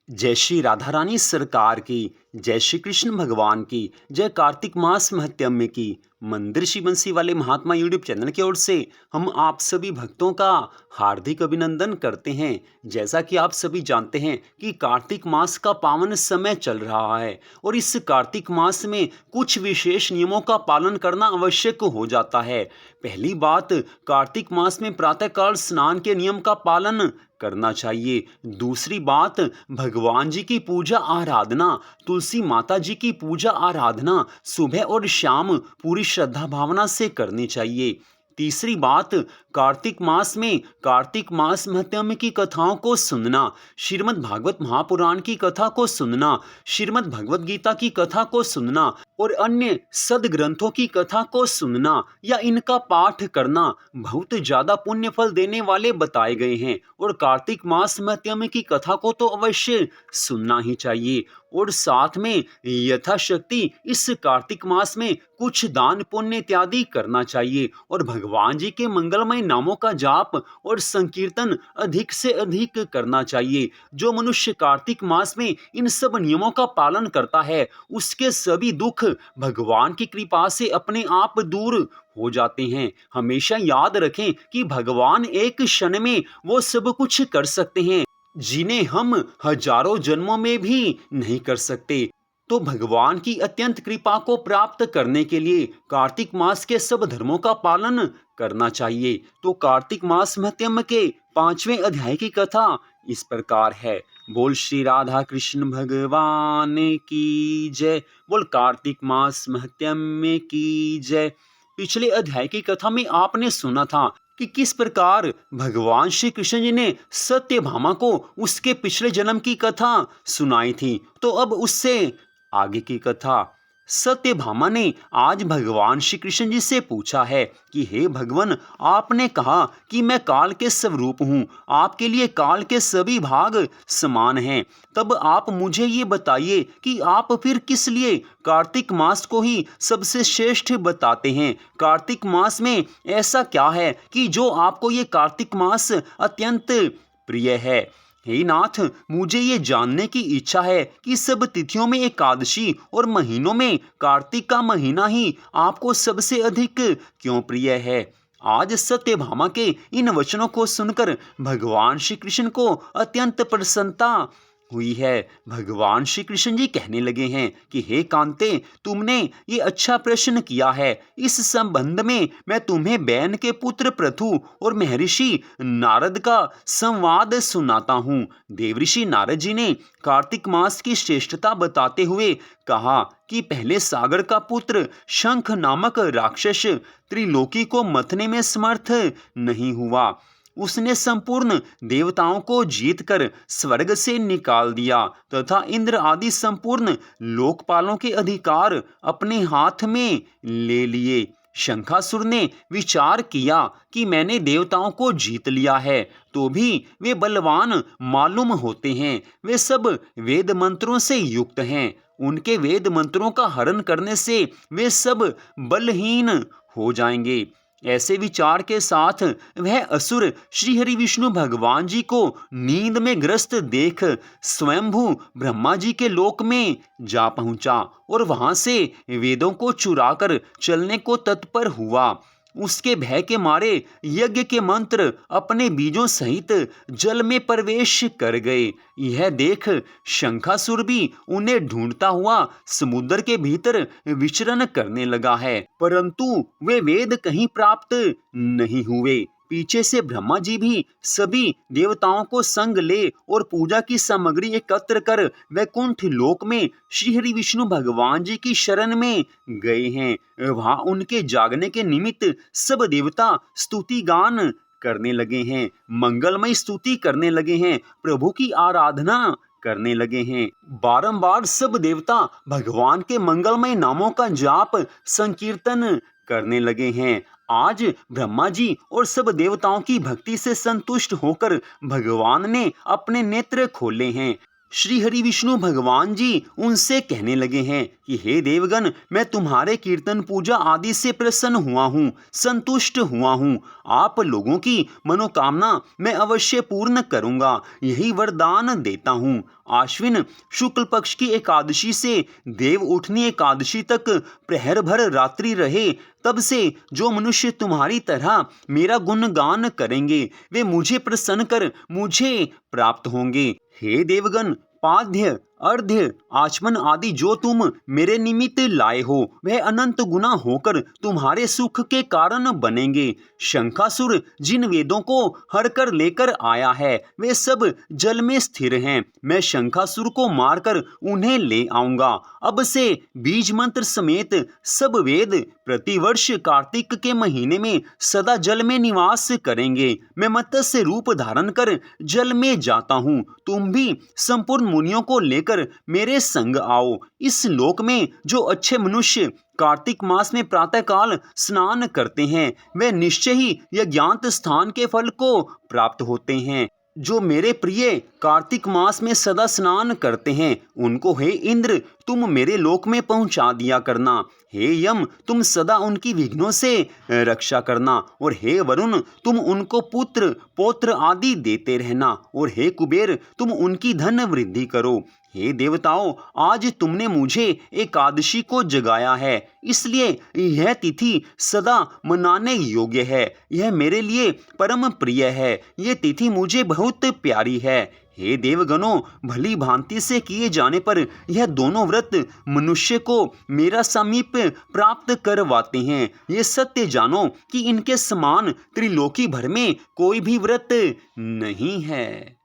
जय श्री राधा रानी सरकार की, जय श्री कृष्ण भगवान की, जय कार्तिक मास महत्म्य की। मंदिर श्री बंसी वाले महात्मा यूट्यूब चैनल की ओर से हम आप सभी भक्तों का हार्दिक अभिनंदन करते हैं। जैसा कि आप सभी जानते हैं कि कार्तिक मास का पावन समय चल रहा है और इस कार्तिक मास में कुछ विशेष नियमों का पालन करना आवश्यक हो जाता है। पहली बात, कार्तिक मास में प्रातःकाल स्नान के नियम का पालन करना चाहिए। दूसरी बात, भगवान जी की पूजा आराधना, तुलसी माता जी की पूजा आराधना सुबह और शाम पूरी श्रद्धा भावना से करनी चाहिए। तीसरी बात, कार्तिक मास में कार्तिक मास महत्म्य की कथाओं को सुनना, श्रीमद् भागवत महापुराण की कथा को सुनना, श्रीमद् भगवत गीता की कथा को सुनना और अन्य सदग्रंथों की कथा को सुनना या इनका पाठ करना बहुत ज्यादा पुण्य फल देने वाले बताए गए हैं। और कार्तिक मास महत्म्य की कथा को तो अवश्य सुनना ही चाहिए। और साथ में यथाशक्ति इस कार्तिक मास में कुछ दान पुण्य इत्यादि करना चाहिए और भगवान जी के मंगलमय नामों का जाप और संकीर्तन अधिक से अधिक करना चाहिए। जो मनुष्य कार्तिक मास में इन सब नियमों का पालन करता है उसके सभी दुख भगवान की कृपा से अपने आप दूर हो जाते हैं। हमेशा याद रखें कि भगवान एक क्षण में वो सब कुछ कर सकते हैं जिन्हें हम हजारों जन्मों में भी नहीं कर सकते। तो भगवान की अत्यंत कृपा को प्राप्त करने के लिए कार्तिक मास के सब धर्मों का पालन करना चाहिए। तो कार्तिक मास महत्म्य के 5वें अध्याय की कथा इस प्रकार है। बोल श्री राधा कृष्ण भगवान की जय। बोल कार्तिक मास महत्म्य की जय। पिछले अध्याय की कथा में आपने सुना था कि किस प्रकार भगवान श्री कृष्ण जी ने सत्यभामा को उसके पिछले जन्म की कथा सुनाई थी। तो अब उससे आगे की कथा। सत्यभामा ने आज भगवान श्री कृष्ण जी से पूछा है कि हे भगवान, आपने कहा कि मैं काल के स्वरूप हूँ, आपके लिए काल के सभी भाग समान हैं। तब आप मुझे ये बताइए कि आप फिर किस लिए कार्तिक मास को ही सबसे श्रेष्ठ बताते हैं। कार्तिक मास में ऐसा क्या है कि जो आपको ये कार्तिक मास अत्यंत प्रिय है। हे नाथ, मुझे ये जानने की इच्छा है कि सब तिथियों में एकादशी और महीनों में कार्तिक का महीना ही आपको सबसे अधिक क्यों प्रिय है। आज सत्यभामा के इन वचनों को सुनकर भगवान श्री कृष्ण को अत्यंत प्रसन्नता हुई है। भगवान श्री कृष्ण जी कहने लगे हैं कि हे कांते, तुमने ये अच्छा प्रश्न किया है। इस संबंध में मैं तुम्हें बैन के पुत्र पृथु और महर्षि नारद का संवाद सुनाता हूँ। देवऋषि नारद जी ने कार्तिक मास की श्रेष्ठता बताते हुए कहा कि पहले सागर का पुत्र शंख नामक राक्षस त्रिलोकी को मथने में समर्थ नहीं हुआ। उसने संपूर्ण देवताओं को जीतकर स्वर्ग से निकाल दिया तथा इंद्र आदि संपूर्ण लोकपालों के अधिकार अपने हाथ में ले लिए। शंखासुर ने विचार किया कि मैंने देवताओं को जीत लिया है तो भी वे बलवान मालूम होते हैं। वे सब वेद मंत्रों से युक्त हैं। उनके वेद मंत्रों का हरण करने से वे सब बलहीन हो जाएंगे। ऐसे विचार के साथ वह असुर श्री हरि विष्णु भगवान जी को नींद में ग्रस्त देख स्वयंभू ब्रह्मा जी के लोक में जा पहुंचा और वहां से वेदों को चुराकर चलने को तत्पर हुआ। उसके भय के मारे यज्ञ के मंत्र अपने बीजों सहित जल में प्रवेश कर गए। यह देख शंखासुर भी उन्हें ढूंढता हुआ समुद्र के भीतर विचरण करने लगा है, परंतु वे वेद कहीं प्राप्त नहीं हुए। पीछे से ब्रह्मा जी भी सभी देवताओं को संग ले और पूजा की सामग्री एकत्र कर वैकुंठ लोक में श्री हरि विष्णु भगवान जी की शरण में गए हैं। वहां उनके जागने के निमित्त सब देवता स्तुति गान करने लगे हैं, मंगलमय स्तुति करने लगे हैं, प्रभु की आराधना करने लगे हैं। बारंबार सब देवता भगवान के मंगलमय नामों का जाप संकीर्तन करने लगे हैं। आज ब्रह्मा जी और सब देवताओं की भक्ति से संतुष्ट होकर भगवान ने अपने नेत्र खोले हैं। श्री हरि विष्णु भगवान जी उनसे कहने लगे हैं कि हे देवगण, मैं तुम्हारे कीर्तन पूजा आदि से प्रसन्न हुआ हूँ, संतुष्ट हुआ हूँ। आप लोगों की मनोकामना मैं अवश्य पूर्ण करूँगा, यही वरदान देता हूँ। आश्विन शुक्ल पक्ष की एकादशी से देव उठनी एकादशी तक प्रहर भर रात्रि रहे, तब से जो मनुष्य तुम्हारी तरह मेरा गुणगान करेंगे वे मुझे प्रसन्न कर मुझे प्राप्त होंगे। हे देवगण, पाद्य अर्ध्य आचमन आदि जो तुम मेरे निमित्त लाए हो वह अनंत गुना होकर तुम्हारे सुख के कारण बनेंगे। शंखासुर जिन वेदों को हर कर लेकर आया है वे सब जल में स्थिर हैं। मैं शंखासुर को मारकर उन्हें ले आऊंगा। अब से बीज मंत्र समेत सब वेद प्रतिवर्ष कार्तिक के महीने में सदा जल में निवास करेंगे। मैं मत्स्य रूप धारण कर जल में जाता हूँ। तुम भी संपूर्ण मुनियों को लेकर मेरे संग आओ। इस लोक में जो अच्छे मनुष्य कार्तिक मास में प्रातःकाल स्नान करते हैं वे निश्चय ही यज्ञांत स्थान के फल को प्राप्त होते हैं। जो मेरे प्रिय कार्तिक मास में सदा स्नान करते हैं उनको हे इंद्र तुम मेरे लोक में पहुंचा दिया करना। हे यम, तुम सदा उनकी विघ्नों से रक्षा करना। और हे वरुण, तुम उनको पुत्र पौत्र आदि देते रहना। और हे कुबेर, तुम उनकी धन वृद्धि करो। हे देवताओं, आज तुमने मुझे एकादशी को जगाया है, इसलिए यह तिथि सदा मनाने योग्य है। यह मेरे लिए परम प्रिय है। यह तिथि मुझे बहुत प्यारी है। हे देवगणों, भली भांति से किए जाने पर यह दोनों व्रत मनुष्य को मेरा समीप प्राप्त करवाते हैं। ये सत्य जानो कि इनके समान त्रिलोकी भर में कोई भी व्रत नहीं है।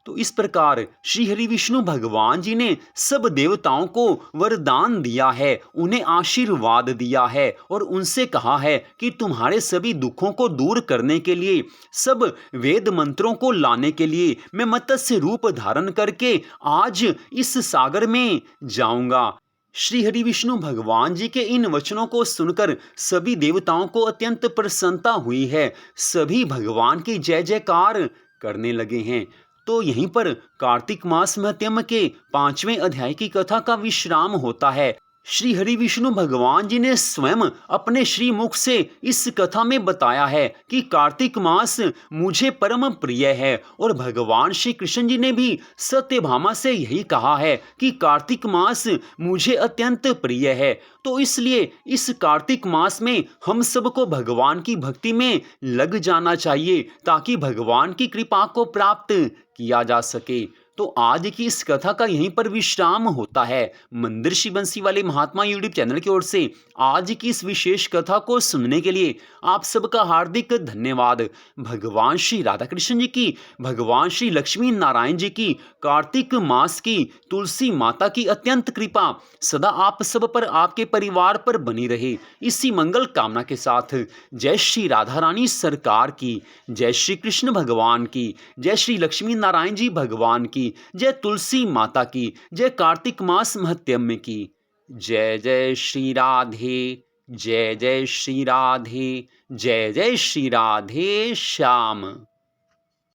तो इस प्रकार श्री हरि विष्णु भगवान जी ने सब देवताओं को वरदान दिया है, उन्हें आशीर्वाद दिया है और उनसे कहा है कि तुम्हारे सभी दुखों को दूर करने के लिए, सब वेद मंत्रों को लाने के लिए मैं मत्स्य रूप धारण करके आज इस सागर में जाऊंगा। श्री हरि विष्णु भगवान जी के इन वचनों को सुनकर सभी देवताओं को अत्यंत प्रसन्नता हुई है। सभी भगवान की जय जयकार करने लगे हैं। तो यहीं पर कार्तिक मास महत्म के 5वें अध्याय की कथा का विश्राम होता है। श्री हरि विष्णु भगवान जी ने स्वयं अपने श्री मुख से इस कथा में बताया है कि कार्तिक मास मुझे परम प्रिय है और भगवान श्री कृष्ण जी ने भी सत्यभामा से यही कहा है कि कार्तिक मास मुझे अत्यंत प्रिय है। तो इसलिए इस कार्तिक मास में हम सबको भगवान की भक्ति में लग जाना चाहिए ताकि भगवान की कृपा को प्राप्त किया जा सके। तो आज की इस कथा का यहीं पर विश्राम होता है। मंदिर श्री बंसी वाले महात्मा यूट्यूब चैनल की ओर से आज की इस विशेष कथा को सुनने के लिए आप सबका हार्दिक धन्यवाद। भगवान श्री राधा कृष्ण जी की, भगवान श्री लक्ष्मी नारायण जी की, कार्तिक मास की, तुलसी माता की अत्यंत कृपा सदा आप सब पर, आपके परिवार पर बनी रहे, इसी मंगल कामना के साथ जय श्री राधा रानी सरकार की, जय श्री कृष्ण भगवान की, जय श्री लक्ष्मी नारायण जी भगवान की, जय तुलसी माता की, जय कार्तिक मास महत्म्य की। जय जय श्री राधे, जय जय श्री राधे, जय जय श्री राधे श्याम।